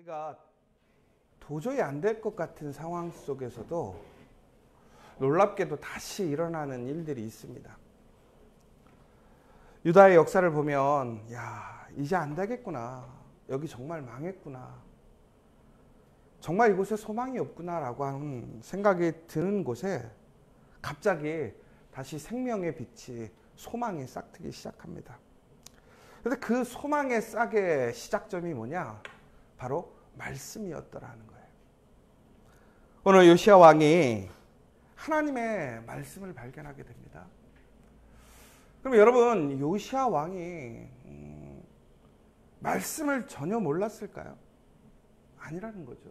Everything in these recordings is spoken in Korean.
우리가 도저히 안 될 것 같은 상황 속에서도 놀랍게도 다시 일어나는 일들이 있습니다. 유다의 역사를 보면 야, 이제 안 되겠구나. 여기 정말 망했구나. 정말 이곳에 소망이 없구나라고 하는 생각이 드는 곳에 갑자기 다시 생명의 빛이 소망이 싹트기 시작합니다. 그런데 그 소망의 싹의 시작점이 뭐냐? 바로 말씀이었더라는 거예요. 오늘 요시야 왕이 하나님의 말씀을 발견하게 됩니다. 그럼 여러분, 요시야 왕이 말씀을 전혀 몰랐을까요? 아니라는 거죠.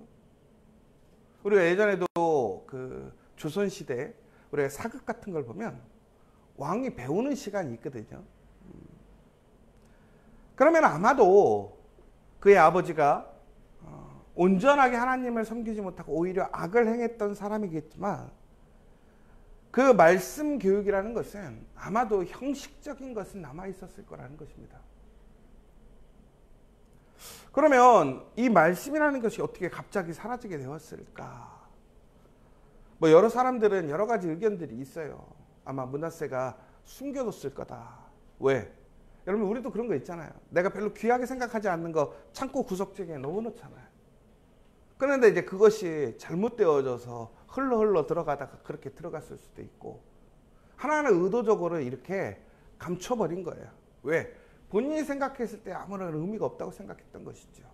우리가 예전에도 그 조선시대 우리가 사극 같은 걸 보면 왕이 배우는 시간이 있거든요. 그러면 아마도 그의 아버지가 온전하게 하나님을 섬기지 못하고 오히려 악을 행했던 사람이겠지만 그 말씀 교육이라는 것은 아마도 형식적인 것은 남아 있었을 거라는 것입니다. 그러면 이 말씀이라는 것이 어떻게 갑자기 사라지게 되었을까? 뭐 여러 사람들은 여러 가지 의견들이 있어요. 아마 므낫세가 숨겨뒀을 거다. 왜? 여러분, 우리도 그런 거 있잖아요. 내가 별로 귀하게 생각하지 않는 거 창고 구석지기에 넣어놓잖아요. 그런데 이제 그것이 잘못되어져서 흘러 들어가다가 그렇게 들어갔을 수도 있고, 하나는 의도적으로 이렇게 감춰버린 거예요. 왜? 본인이 생각했을 때 아무런 의미가 없다고 생각했던 것이죠.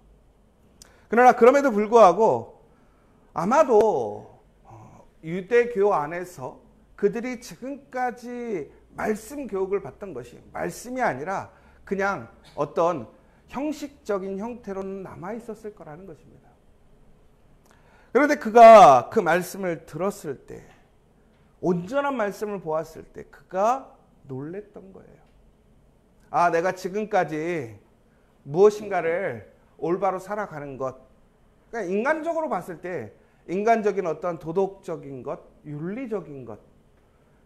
그러나 그럼에도 불구하고 아마도 유대교 안에서 그들이 지금까지 말씀 교육을 받던 것이 말씀이 아니라 그냥 어떤 형식적인 형태로는 남아 있었을 거라는 것입니다. 그런데 그가 그 말씀을 들었을 때, 온전한 말씀을 보았을 때 그가 놀랬던 거예요. 아, 내가 지금까지 무엇인가를 올바로 살아가는 것, 그러니까 인간적으로 봤을 때 인간적인 어떤 도덕적인 것, 윤리적인 것,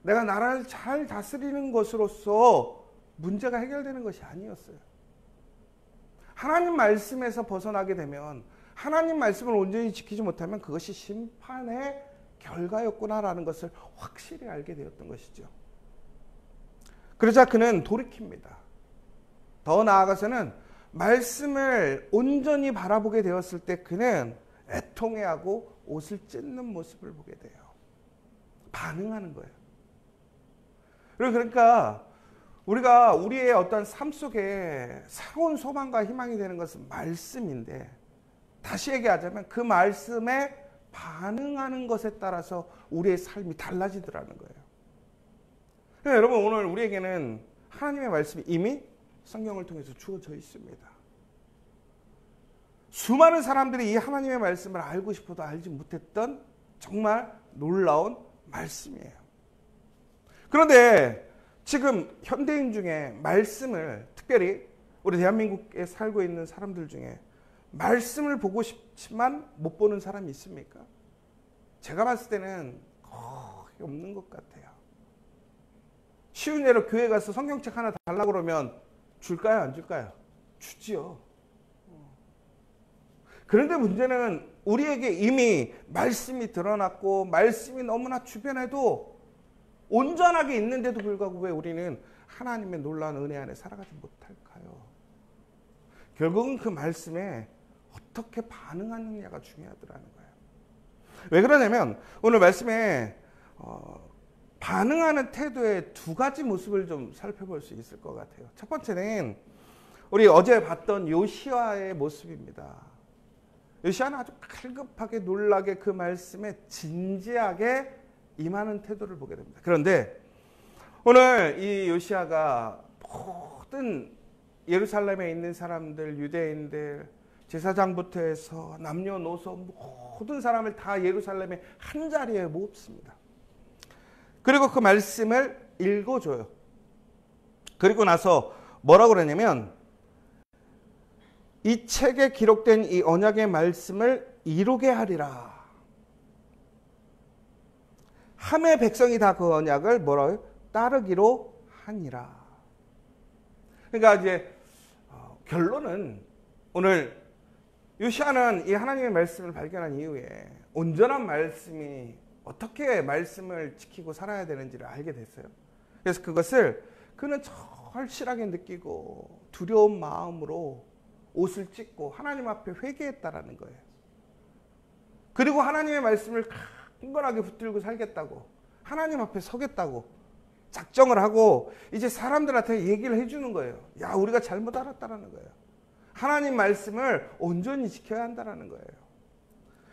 내가 나라를 잘 다스리는 것으로서 문제가 해결되는 것이 아니었어요. 하나님 말씀에서 벗어나게 되면, 하나님 말씀을 온전히 지키지 못하면 그것이 심판의 결과였구나라는 것을 확실히 알게 되었던 것이죠. 그러자 그는 돌이킵니다. 더 나아가서는 말씀을 온전히 바라보게 되었을 때 그는 애통해하고 옷을 찢는 모습을 보게 돼요. 반응하는 거예요. 그러니까 우리가 우리의 어떤 삶 속에 새로운 소망과 희망이 되는 것은 말씀인데, 다시 얘기하자면 그 말씀에 반응하는 것에 따라서 우리의 삶이 달라지더라는 거예요. 그러니까 여러분, 오늘 우리에게는 하나님의 말씀이 이미 성경을 통해서 주어져 있습니다. 수많은 사람들이 이 하나님의 말씀을 알고 싶어도 알지 못했던 정말 놀라운 말씀이에요. 그런데 지금 현대인 중에 말씀을, 특별히 우리 대한민국에 살고 있는 사람들 중에 말씀을 보고 싶지만 못 보는 사람이 있습니까? 제가 봤을 때는 거의 없는 것 같아요. 쉬운 예로 교회 가서 성경책 하나 달라고 그러면 줄까요? 안 줄까요? 주지요. 그런데 문제는 우리에게 이미 말씀이 드러났고 말씀이 너무나 주변에도 온전하게 있는데도 불구하고 왜 우리는 하나님의 놀라운 은혜 안에 살아가지 못할까요? 결국은 그 말씀에 어떻게 반응하느냐가 중요하더라는 거예요. 왜 그러냐면 오늘 말씀에 반응하는 태도의 두 가지 모습을 좀 살펴볼 수 있을 것 같아요. 첫 번째는 우리 어제 봤던 요시야의 모습입니다. 요시야는 아주 갈급하게 놀라게 그 말씀에 진지하게 임하는 태도를 보게 됩니다. 그런데 오늘 이 요시야가 모든 예루살렘에 있는 사람들, 유대인들, 제사장부터 해서 남녀노소 모든 사람을 다 예루살렘의 한 자리에 모읍습니다. 그리고 그 말씀을 읽어줘요. 그리고 나서 뭐라고 그러냐면 이 책에 기록된 이 언약의 말씀을 이루게 하리라. 함의 백성이 다 그 언약을 뭐라고요? 따르기로 하니라. 그러니까 이제 결론은 오늘 요시야는 이 하나님의 말씀을 발견한 이후에 온전한 말씀이 어떻게 말씀을 지키고 살아야 되는지를 알게 됐어요. 그래서 그것을 그는 절실하게 느끼고 두려운 마음으로 옷을 찢고 하나님 앞에 회개했다라는 거예요. 그리고 하나님의 말씀을 강건하게 붙들고 살겠다고, 하나님 앞에 서겠다고 작정을 하고 이제 사람들한테 얘기를 해주는 거예요. 야, 우리가 잘못 알았다라는 거예요. 하나님 말씀을 온전히 지켜야 한다라는 거예요.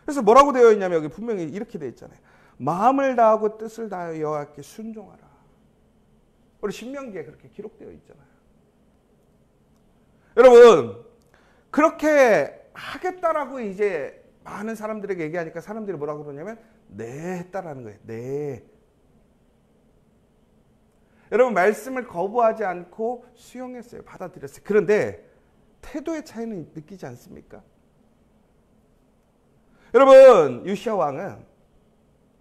그래서 뭐라고 되어 있냐면 여기 분명히 이렇게 되어 있잖아요. 마음을 다하고 뜻을 다하여 여호와께 순종하라. 우리 신명기에 그렇게 기록되어 있잖아요. 여러분, 그렇게 하겠다라고 이제 많은 사람들에게 얘기하니까 사람들이 뭐라고 그러냐면 네 했다라는 거예요. 네. 여러분, 말씀을 거부하지 않고 수용했어요. 받아들였어요. 그런데 태도의 차이는 느끼지 않습니까? 여러분, 요시야 왕은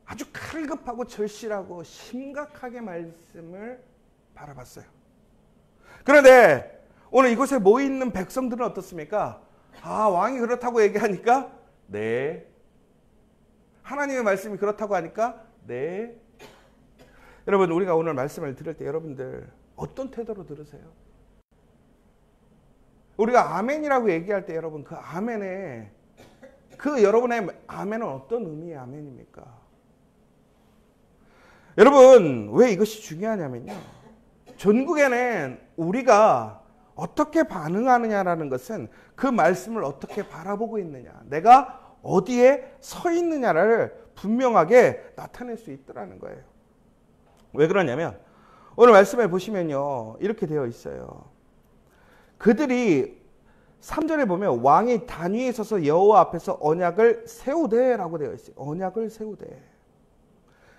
아주 칼급하고 절실하고 심각하게 말씀을 바라봤어요. 그런데 오늘 이곳에 모여있는 백성들은 어떻습니까? 아, 왕이 그렇다고 얘기하니까 네. 하나님의 말씀이 그렇다고 하니까 네. 여러분, 우리가 오늘 말씀을 들을 때 여러분들 어떤 태도로 들으세요? 우리가 아멘이라고 얘기할 때 여러분, 그 아멘에 그 여러분의 아멘은 어떤 의미의 아멘입니까? 여러분, 왜 이것이 중요하냐면요, 전국에는 우리가 어떻게 반응하느냐라는 것은 그 말씀을 어떻게 바라보고 있느냐, 내가 어디에 서 있느냐를 분명하게 나타낼 수 있더라는 거예요. 왜 그러냐면 오늘 말씀에 보시면요, 이렇게 되어 있어요. 그들이 3절에 보면 왕이 단 위에 서서 여호와 앞에서 언약을 세우되라고 되어 있어요. 언약을 세우되.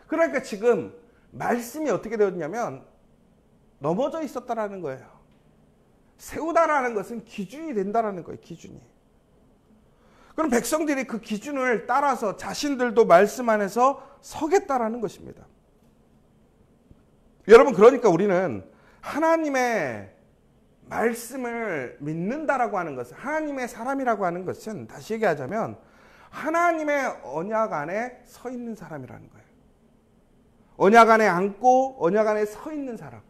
그러니까 지금 말씀이 어떻게 되었냐면 넘어져 있었다라는 거예요. 세우다라는 것은 기준이 된다라는 거예요. 기준이. 그럼 백성들이 그 기준을 따라서 자신들도 말씀 안에서 서겠다라는 것입니다. 여러분, 그러니까 우리는 하나님의 말씀을 믿는다라고 하는 것은, 하나님의 사람이라고 하는 것은, 다시 얘기하자면 하나님의 언약 안에 서 있는 사람이라는 거예요. 언약 안에 앉고 언약 안에 서 있는 사람.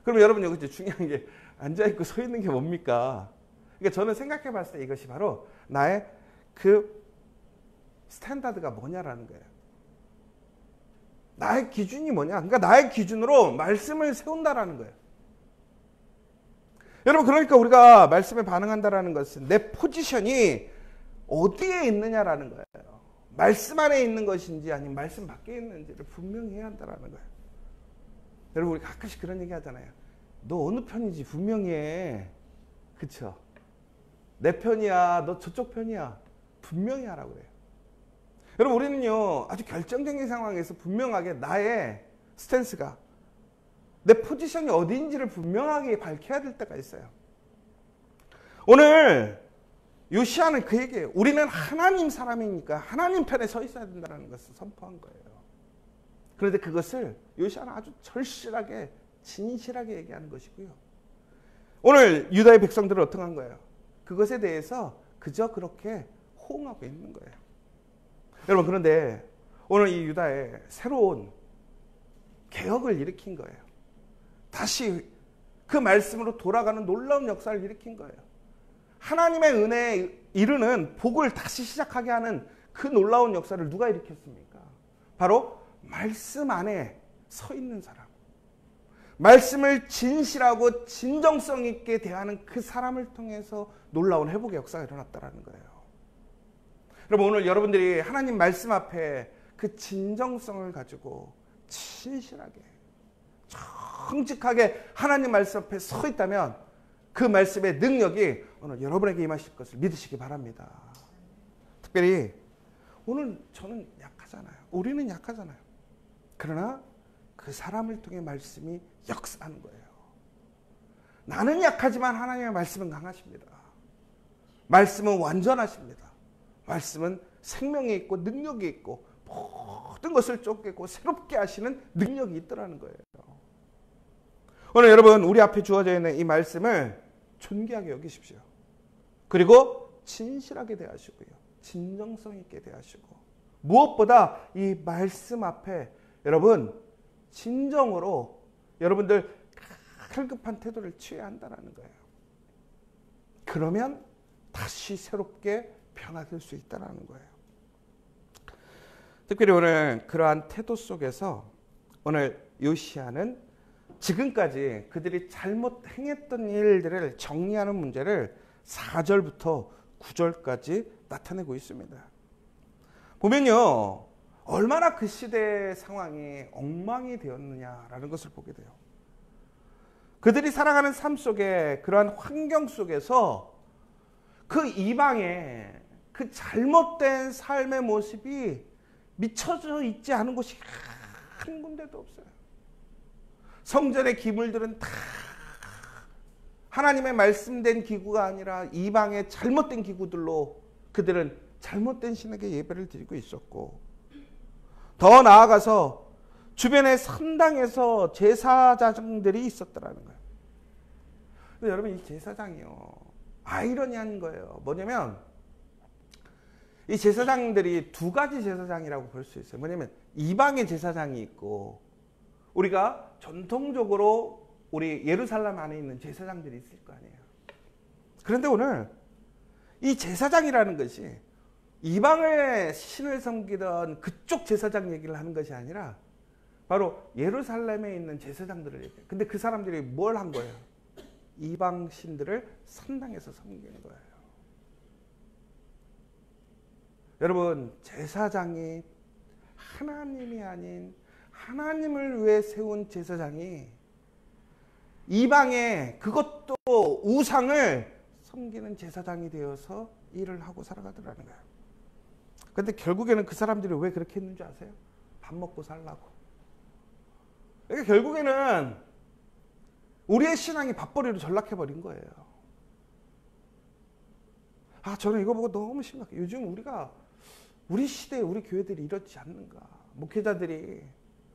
그럼 여러분, 여기 중요한 게 앉아있고 서 있는 게 뭡니까? 그러니까 저는 생각해 봤을 때 이것이 바로 나의 그 스탠다드가 뭐냐라는 거예요. 나의 기준이 뭐냐? 그러니까 나의 기준으로 말씀을 세운다라는 거예요. 여러분, 그러니까 우리가 말씀에 반응한다라는 것은 내 포지션이 어디에 있느냐라는 거예요. 말씀 안에 있는 것인지 아니면 말씀 밖에 있는지를 분명히 해야 한다라는 거예요. 여러분, 우리 가끔씩 그런 얘기 하잖아요. 너 어느 편인지 분명히 해. 그쵸? 내 편이야, 너 저쪽 편이야. 분명히 하라고 그래요. 여러분, 우리는요, 아주 결정적인 상황에서 분명하게 나의 스탠스가, 내 포지션이 어디인지를 분명하게 밝혀야 될 때가 있어요. 오늘 요시야는 그 얘기예요. 우리는 하나님 사람이니까 하나님 편에 서 있어야 된다는 것을 선포한 거예요. 그런데 그것을 요시야는 아주 절실하게, 진실하게 얘기하는 것이고요. 오늘 유다의 백성들은 어떻게 한 거예요? 그것에 대해서 그저 그렇게 호응하고 있는 거예요. 여러분, 그런데 오늘 이 유다에 새로운 개혁을 일으킨 거예요. 다시 그 말씀으로 돌아가는 놀라운 역사를 일으킨 거예요. 하나님의 은혜에 이르는 복을 다시 시작하게 하는 그 놀라운 역사를 누가 일으켰습니까? 바로 말씀 안에 서 있는 사람. 말씀을 진실하고 진정성 있게 대하는 그 사람을 통해서 놀라운 회복의 역사가 일어났다는 거예요. 여러분, 오늘 여러분들이 하나님 말씀 앞에 그 진정성을 가지고 진실하게, 정직하게 하나님 말씀 앞에 서 있다면 그 말씀의 능력이 오늘 여러분에게 임하실 것을 믿으시기 바랍니다. 특별히 오늘 저는 약하잖아요. 우리는 약하잖아요. 그러나 그 사람을 통해 말씀이 역사하는 거예요. 나는 약하지만 하나님의 말씀은 강하십니다. 말씀은 완전하십니다. 말씀은 생명이 있고 능력이 있고 모든 것을 쫓고 새롭게 하시는 능력이 있더라는 거예요. 오늘 여러분, 우리 앞에 주어져 있는 이 말씀을 존귀하게 여기십시오. 그리고 진실하게 대하시고요. 진정성 있게 대하시고 무엇보다 이 말씀 앞에 여러분 진정으로 여러분들 갈급한 태도를 취해야 한다는 거예요. 그러면 다시 새롭게 변화될 수 있다는 거예요. 특별히 오늘 그러한 태도 속에서 오늘 요시야는 지금까지 그들이 잘못 행했던 일들을 정리하는 문제를 4절부터 9절까지 나타내고 있습니다. 보면요, 얼마나 그 시대의 상황이 엉망이 되었느냐라는 것을 보게 돼요. 그들이 살아가는 삶 속에 그러한 환경 속에서 그 이방의 그 잘못된 삶의 모습이 미쳐져 있지 않은 곳이 한 군데도 없어요. 성전의 기물들은 다 하나님의 말씀된 기구가 아니라 이방의 잘못된 기구들로 그들은 잘못된 신에게 예배를 드리고 있었고, 더 나아가서 주변의 선당에서 제사장들이 있었더라는 거예요. 근데 여러분, 이 제사장이요, 아이러니한 거예요. 뭐냐면 이 제사장들이 두 가지 제사장이라고 볼 수 있어요. 뭐냐면 이방의 제사장이 있고, 우리가 전통적으로 우리 예루살렘 안에 있는 제사장들이 있을 거 아니에요. 그런데 오늘 이 제사장이라는 것이 이방의 신을 섬기던 그쪽 제사장 얘기를 하는 것이 아니라 바로 예루살렘에 있는 제사장들을 얘기해요. 근데 그 사람들이 뭘 한 거예요? 이방 신들을 선당에서 섬기는 거예요. 여러분, 제사장이 하나님이 아닌 하나님을 위해 세운 제사장이 이방의 그것도 우상을 섬기는 제사장이 되어서 일을 하고 살아가더라는 거예요. 근데 결국에는 그 사람들이 왜 그렇게 했는 줄 아세요? 밥 먹고 살라고. 그러니까 결국에는 우리의 신앙이 밥벌이로 전락해버린 거예요. 저는 이거 보고 너무 심각해요. 요즘 우리 시대에 우리 교회들이 이렇지 않는가. 목회자들이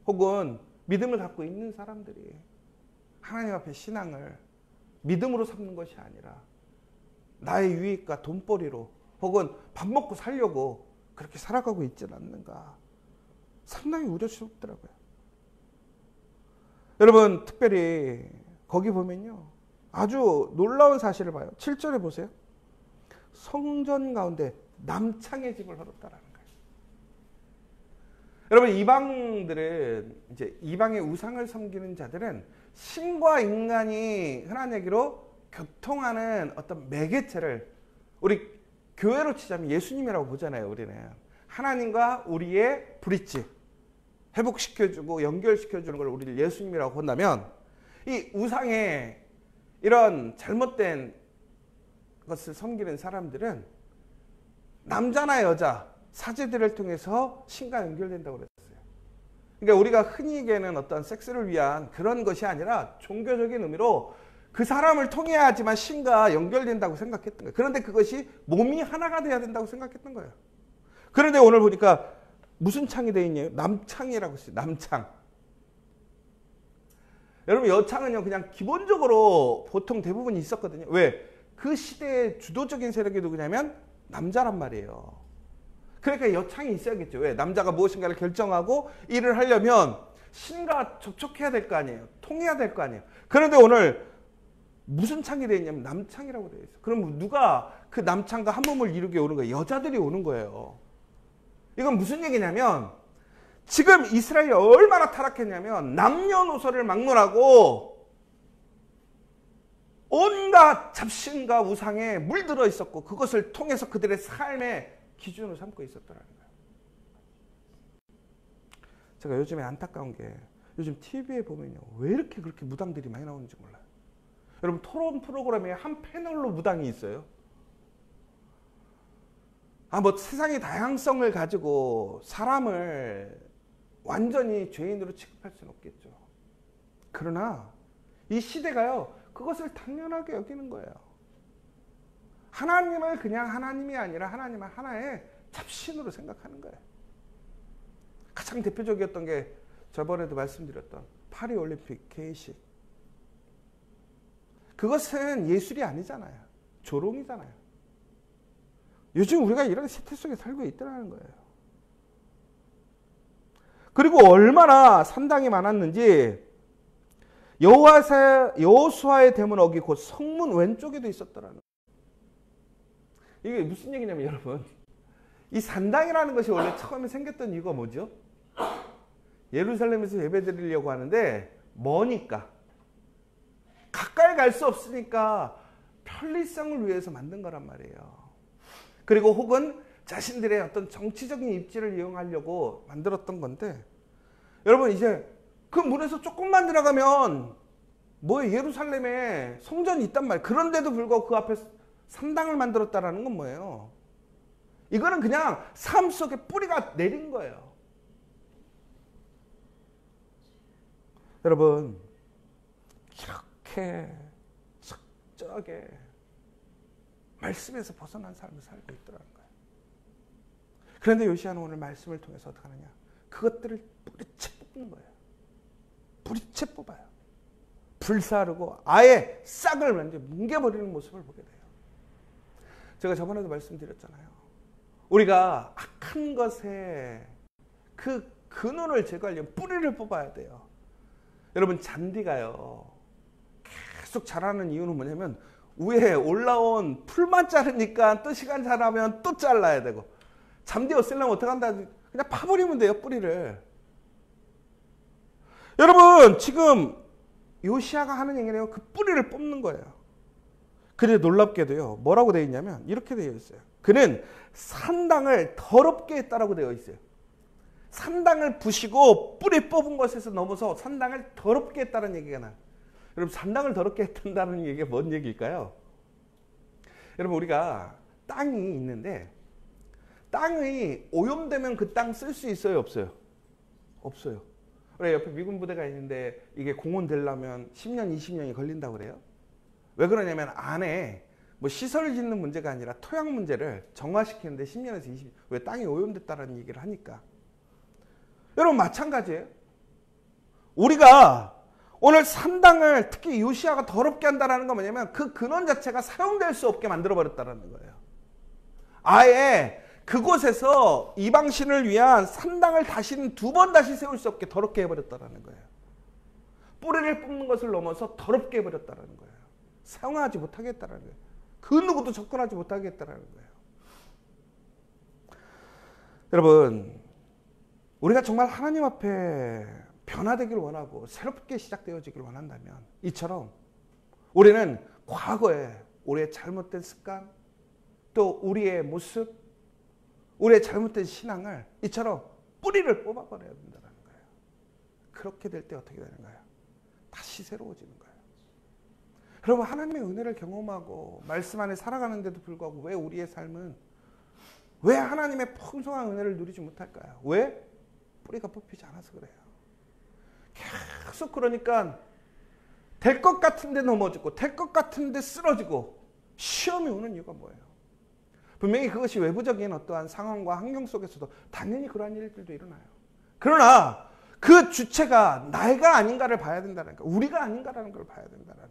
혹은 믿음을 갖고 있는 사람들이 하나님 앞에 신앙을 믿음으로 삼는 것이 아니라 나의 유익과 돈벌이로 혹은 밥 먹고 살려고 그렇게 살아가고 있지는 않는가. 상당히 우려스럽더라고요. 여러분, 특별히 거기 보면요, 아주 놀라운 사실을 봐요. 7절에 보세요. 성전 가운데 남창의 집을 헐었다라는 거예요. 여러분, 이방들은 이제 이방의 우상을 섬기는 자들은 신과 인간이 흔한 얘기로 교통하는 어떤 매개체를 우리 교회로 치자면 예수님이라고 보잖아요. 우리는 하나님과 우리의 브릿지 회복시켜주고 연결시켜주는 걸 우리를 예수님이라고 본다면, 이 우상의 이런 잘못된 것을 섬기는 사람들은 남자나 여자 사제들을 통해서 신과 연결된다고 그랬어요. 그러니까 우리가 흔히 얘기하는 어떤 섹스를 위한 그런 것이 아니라 종교적인 의미로 그 사람을 통해야지만 신과 연결된다고 생각했던 거예요. 그런데 그것이 몸이 하나가 돼야 된다고 생각했던 거예요. 그런데 오늘 보니까 무슨 창이 되어 있냐요? 남창이라고 했어요. 남창. 여러분, 여창은요 그냥 기본적으로 보통 대부분 있었거든요. 왜? 그 시대의 주도적인 세력이 누구냐면 남자란 말이에요. 그러니까 여창이 있어야겠죠. 왜? 남자가 무엇인가를 결정하고 일을 하려면 신과 접촉해야 될 거 아니에요. 통해야 될 거 아니에요. 그런데 오늘 무슨 창이 되어 있냐면 남창이라고 되어 있어요. 그럼 누가 그 남창과 한 몸을 이루게 오는 거예요? 여자들이 오는 거예요. 이건 무슨 얘기냐면 지금 이스라엘이 얼마나 타락했냐면 남녀노소를 막론하고 온갖 잡신과 우상에 물들어 있었고 그것을 통해서 그들의 삶의 기준으로 삼고 있었더라는 거예요. 제가 요즘에 안타까운 게 요즘 TV에 보면요, 왜 이렇게 그렇게 무당들이 많이 나오는지 몰라요. 여러분, 토론 프로그램에 한 패널로 무당이 있어요. 뭐 세상의 다양성을 가지고 사람을 완전히 죄인으로 취급할 수는 없겠죠. 그러나 이 시대가요, 그것을 당연하게 여기는 거예요. 하나님을 그냥 하나님이 아니라 하나님을 하나의 잡신으로 생각하는 거예요. 가장 대표적이었던 게 저번에도 말씀드렸던 파리올림픽 개회식. 그것은 예술이 아니잖아요. 조롱이잖아요. 요즘 우리가 이런 시대 속에 살고 있더라는 거예요. 그리고 얼마나 산당이 많았는지 여호수아의 대문 어기 곧 성문 왼쪽에도 있었더라는 거예요. 이게 무슨 얘기냐면 여러분, 이 산당이라는 것이 원래 처음에 생겼던 이유가 뭐죠? 예루살렘에서 예배 드리려고 하는데 머니까, 가까이 갈 수 없으니까 편리성을 위해서 만든 거란 말이에요. 그리고 혹은 자신들의 어떤 정치적인 입지를 이용하려고 만들었던 건데, 여러분 이제 그 문에서 조금만 들어가면 뭐예요? 예루살렘에 성전이 있단 말이에요. 그런데도 불구하고 그 앞에 산당을 만들었다라는 건 뭐예요? 이거는 그냥 삶 속에 뿌리가 내린 거예요. 여러분, 이렇게 적절하게 말씀에서 벗어난 삶을 살고 있더라는 거예요. 그런데 요시야는 오늘 말씀을 통해서 어떻게 하느냐? 그것들을 뿌리채 뽑는 거예요. 뿌리채 뽑아요. 불사르고 아예 싹을 완전히 뭉개버리는 모습을 보게 돼요. 제가 저번에도 말씀드렸잖아요. 우리가 악한 것에 그 근원을 제거하려면 뿌리를 뽑아야 돼요. 여러분, 잔디가요 계속 자라는 이유는 뭐냐면 위에 올라온 풀만 자르니까 또 시간 자라면 또 잘라야 되고, 잔디 없애려면 어떻게 한다? 그냥 파버리면 돼요, 뿌리를. 여러분, 지금 요시야가 하는 얘기네요. 그 뿌리를 뽑는 거예요. 그런데 놀랍게도요, 뭐라고 되어 있냐면 이렇게 되어 있어요. 그는 산당을 더럽게 했다라고 되어 있어요. 산당을 부시고 뿌리 뽑은 것에서 넘어서 산당을 더럽게 했다는 얘기가 나요. 여러분, 산당을 더럽게 했다는 얘기가 뭔 얘기일까요? 여러분, 우리가 땅이 있는데 땅이 오염되면 그 땅 쓸 수 있어요, 없어요? 없어요. 우리 옆에 미군 부대가 있는데 이게 공원되려면 10년, 20년이 걸린다고 그래요. 왜 그러냐면 안에 뭐 시설을 짓는 문제가 아니라 토양 문제를 정화시키는데 10년에서 20년. 왜? 땅이 오염됐다는 얘기를 하니까. 여러분, 마찬가지예요. 우리가 오늘 산당을, 특히 요시야가 더럽게 한다는 건 뭐냐면 그 근원 자체가 사용될 수 없게 만들어버렸다는 거예요. 아예 그곳에서 이방신을 위한 산당을 다시는 두 번 다시 세울 수 없게 더럽게 해버렸다는 거예요. 뿌리를 뽑는 것을 넘어서 더럽게 해버렸다는 거예요. 사용하지 못하게 했다는 거예요. 그 누구도 접근하지 못하게 했다는 거예요. 여러분, 우리가 정말 하나님 앞에 변화되기를 원하고 새롭게 시작되어지기를 원한다면 이처럼 우리는 과거에 우리의 잘못된 습관, 또 우리의 모습, 우리의 잘못된 신앙을 이처럼 뿌리를 뽑아버려야 된다는 거예요. 그렇게 될 때 어떻게 되는가요? 다시 새로워지는 거예요. 여러분, 하나님의 은혜를 경험하고 말씀 안에 살아가는데도 불구하고 왜 우리의 삶은, 왜 하나님의 풍성한 은혜를 누리지 못할까요? 왜? 뿌리가 뽑히지 않아서 그래요. 계속 그러니까 될 것 같은데 넘어지고 될 것 같은데 쓰러지고 시험이 오는 이유가 뭐예요? 분명히 그것이 외부적인 어떠한 상황과 환경 속에서도 당연히 그러한 일들도 일어나요. 그러나 그 주체가 나가 아닌가를 봐야 된다는 거예요. 우리가 아닌가라는 걸 봐야 된다는 거예요.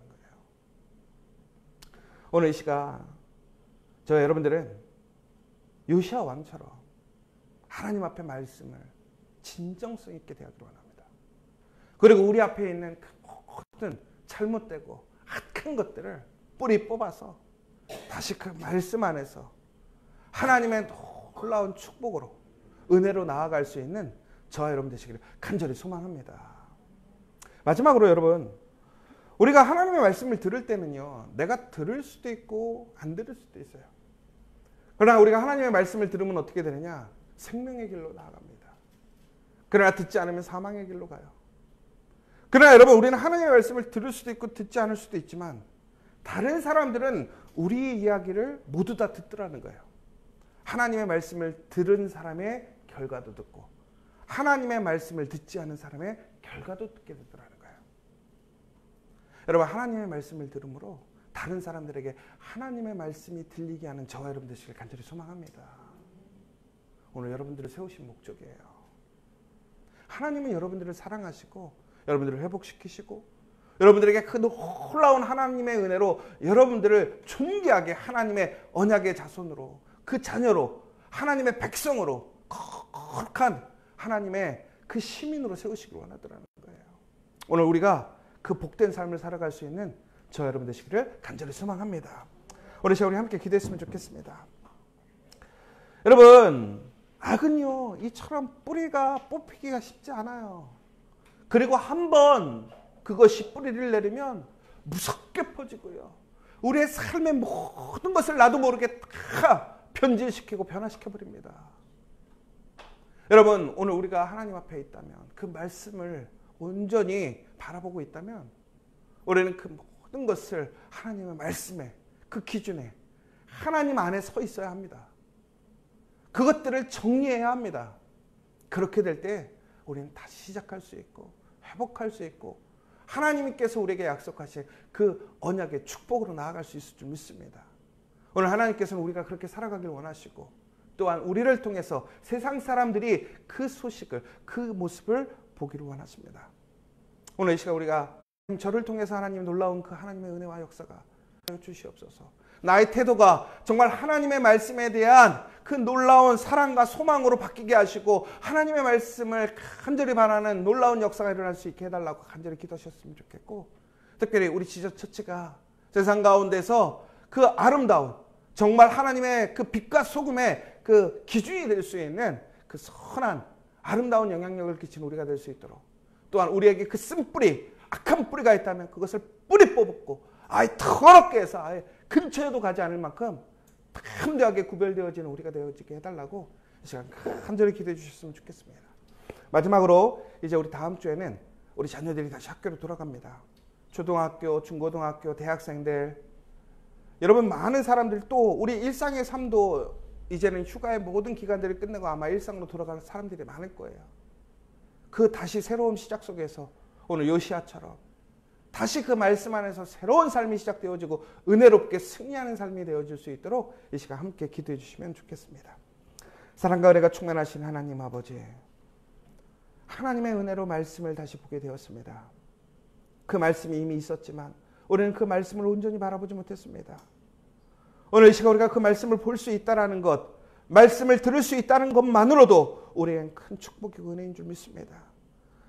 오늘 이 시간 저 여러분들은 요시야 왕처럼 하나님 앞에 말씀을 진정성 있게 대하기를 원합니다. 그리고 우리 앞에 있는 그 모든 잘못되고 악한 것들을 뿌리 뽑아서 다시 그 말씀 안에서 하나님의 놀라운 축복으로 은혜로 나아갈 수 있는 저와 여러분 되시기를 간절히 소망합니다. 마지막으로 여러분, 우리가 하나님의 말씀을 들을 때는요, 내가 들을 수도 있고 안 들을 수도 있어요. 그러나 우리가 하나님의 말씀을 들으면 어떻게 되느냐? 생명의 길로 나아갑니다. 그러나 듣지 않으면 사망의 길로 가요. 그러나 여러분, 우리는 하나님의 말씀을 들을 수도 있고 듣지 않을 수도 있지만 다른 사람들은 우리의 이야기를 모두 다 듣더라는 거예요. 하나님의 말씀을 들은 사람의 결과도 듣고 하나님의 말씀을 듣지 않은 사람의 결과도 듣게 되더라는 거예요. 여러분, 하나님의 말씀을 들음으로 다른 사람들에게 하나님의 말씀이 들리게 하는 저와 여러분 되시길 간절히 소망합니다. 오늘 여러분들을 세우신 목적이에요. 하나님은 여러분들을 사랑하시고 여러분들을 회복시키시고 여러분들에게 그 놀라운 하나님의 은혜로 여러분들을 존귀하게 하나님의 언약의 자손으로 그 자녀로, 하나님의 백성으로, 거룩한 하나님의 그 시민으로 세우시길 원하더라는 거예요. 오늘 우리가 그 복된 삶을 살아갈 수 있는 저 여러분 되시기를 간절히 소망합니다. 오늘 시간 우리 함께 기도했으면 좋겠습니다. 여러분, 악은요, 이처럼 뿌리가 뽑히기가 쉽지 않아요. 그리고 한번 그것이 뿌리를 내리면 무섭게 퍼지고요. 우리의 삶의 모든 것을 나도 모르게 다 변질시키고 변화시켜버립니다. 여러분, 오늘 우리가 하나님 앞에 있다면, 그 말씀을 온전히 바라보고 있다면, 우리는 그 모든 것을 하나님의 말씀에, 그 기준에 하나님 안에 서 있어야 합니다. 그것들을 정리해야 합니다. 그렇게 될 때 우리는 다시 시작할 수 있고 회복할 수 있고 하나님께서 우리에게 약속하신 그 언약의 축복으로 나아갈 수 있을 줄 믿습니다. 오늘 하나님께서는 우리가 그렇게 살아가길 원하시고 또한 우리를 통해서 세상 사람들이 그 소식을, 그 모습을 보기를 원하십니다. 오늘 이 시간 우리가 저를 통해서 하나님 놀라운 그 하나님의 은혜와 역사가 주시옵소서. 나의 태도가 정말 하나님의 말씀에 대한 그 놀라운 사랑과 소망으로 바뀌게 하시고 하나님의 말씀을 간절히 바라는 놀라운 역사가 일어날 수 있게 해달라고 간절히 기도하셨으면 좋겠고, 특별히 우리 지저처치가 세상 가운데서 그 아름다운 정말 하나님의 그 빛과 소금의 그 기준이 될 수 있는 그 선한 아름다운 영향력을 끼치는 우리가 될 수 있도록, 또한 우리에게 그 쓴뿌리, 악한 뿌리가 있다면 그것을 뿌리 뽑고 아예 더럽게 해서 아예 근처에도 가지 않을 만큼 담대하게 구별되어지는 우리가 되어지게 해달라고 이 시간 간절히 기도해 주셨으면 좋겠습니다. 마지막으로 이제 우리 다음 주에는 우리 자녀들이 다시 학교로 돌아갑니다. 초등학교, 중고등학교, 대학생들, 여러분 많은 사람들, 또 우리 일상의 삶도 이제는 휴가의 모든 기간들이 끝내고 아마 일상으로 돌아가는 사람들이 많을 거예요. 그 다시 새로운 시작 속에서 오늘 요시야처럼 다시 그 말씀 안에서 새로운 삶이 시작되어지고 은혜롭게 승리하는 삶이 되어질 수 있도록 이 시간 함께 기도해 주시면 좋겠습니다. 사랑과 은혜가 충만하신 하나님 아버지, 하나님의 은혜로 말씀을 다시 보게 되었습니다. 그 말씀이 이미 있었지만 우리는 그 말씀을 온전히 바라보지 못했습니다. 오늘 이 시간 우리가 그 말씀을 볼 수 있다는 것, 말씀을 들을 수 있다는 것만으로도 우리에겐 큰 축복이고 은혜인 줄 믿습니다.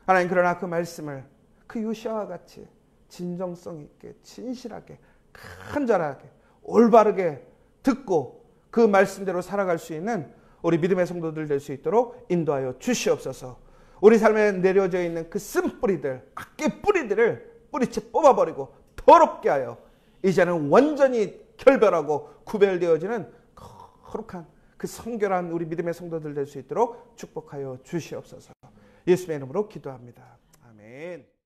하나님, 그러나 그 말씀을 그 요시야와 같이 진정성 있게, 진실하게, 간절하게, 올바르게 듣고 그 말씀대로 살아갈 수 있는 우리 믿음의 성도들 될 수 있도록 인도하여 주시옵소서. 우리 삶에 내려져 있는 그 쓴뿌리들, 악의 뿌리들을 뿌리채 뽑아버리고 더럽게 하여 이제는 완전히 결별하고 구별되어지는 거룩한 그 성결한 우리 믿음의 성도들 될 수 있도록 축복하여 주시옵소서. 예수의 이름으로 기도합니다. 아멘.